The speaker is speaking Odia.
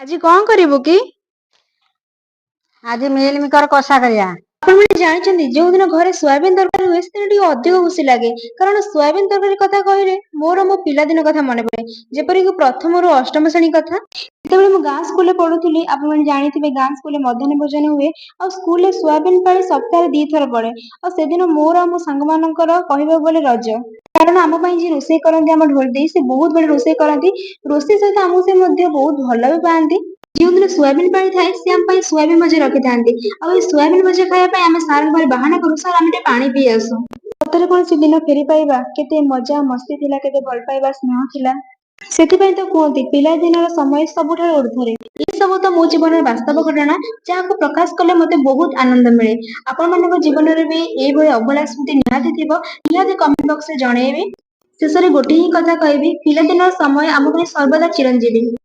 ଆଜି କଣ କରିବୁ କି? ଆଜି ମିଲ୍ ମିକର କଷା କରିବା। ଆପଣମାନେ ଜାଣିଛନ୍ତି ଯୋଉଦିନ ଘରେ ସୋୟାବିନ ତରକାରୀ ହୁଏ ସେଦିନ ଟିକେ ଅଧିକ ଖୁସି ଲାଗେ। କାରଣ ସୋୟାବିନ ତରକାରୀ କଥା କହିଲେ ମୋର ମୋ ପିଲାଦିନ କଥା ମନେ ପଡେ। ଯେପରିକି ପ୍ରଥମରୁ ଅଷ୍ଟମ ଶ୍ରେଣୀ କଥା। ଯେତେବେଳେ ମୁଁ ଗାଁ ସ୍କୁଲରେ ପଢୁଥିଲି, ଆପଣମାନେ ଜାଣିଥିବେ ଗାଁ ସ୍କୁଲରେ ମଧ୍ୟାହ୍ନ ଭୋଜନ ହୁଏ। ଆଉ ସ୍କୁଲରେ ସୋୟାବିନ ପାଳି ସପ୍ତାହରେ 2 ଥର ପଡେ। ଆଉ ସେଦିନ ମୋର ଆଉ ମୋ ସାଙ୍ଗମାନଙ୍କର କହିବାକୁ ଗଲେ ରଜ। କାରଣ ଆମ ପାଇଁ ଯିଏ ରୋଷେଇ କରନ୍ତି ଆମ ଢୋଲ ଦେଇ, ସେ ବହୁତ ବଢିଆ ରୋଷେଇ କରନ୍ତି। ରୋଷେଇ ସହିତ ଆମକୁ ସେ ମଧ୍ୟ ବହୁତ ଭଲ ବି ପାଆନ୍ତି। ଯେଉଁଦିନ ସୋୟାବିନ ପାଳି ଥାଏ ସେ ଆମ ପାଇଁ ସୋୟାବିନ ଭଜା ରଖିଥାନ୍ତି। ଆଉ ଏଇ ସୋୟାବିନ ଭଜା ଖାଇବା ପାଇଁ ଆମେ ସାରଙ୍କ ଘରେ ବାହାନା କରୁ, ସାର୍ ଆମେ ଟିକେ ପାଣି ପିଇ ଆସୁ। ସତରେ କଣ ସେ ଦିନ ଫେରି ପାଇବା? କେତେ ମଜା ମସ୍ତି ଥିଲା, କେତେ ଭଲ ପାଇବା ସ୍ନେହ ଥିଲା। ସେଥିପାଇଁ ତ କୁହନ୍ତି ପିଲାଦିନର ସମୟ ସବୁଠାରୁ ଉର୍ଦ୍ଧ୍ୱରେ। ଏ ସବୁ ତ ମୋ ଜୀବନର ବାସ୍ତବ ଘଟଣା, ଯାହାକୁ ପ୍ରକାଶ କଲେ ମତେ ବହୁତ ଆନନ୍ଦ ମିଳେ। ଆପଣମାନଙ୍କ ଜୀବନରେ ବି ଏଇଭଳି ଅଭୁଲା ସ୍ମୃତି ନିହାତି ଥିବ, ନିହାତି କମେଣ୍ଟ ବକ୍ସରେ ଜଣେଇବେ। ଶେଷରେ ଗୋଟେ ହିଁ କଥା କହିବି, ପିଲାଦିନର ସମୟ ଆମ ପାଇଁ ସର୍ବଦା ଚିରଞ୍ଜୀବୀ।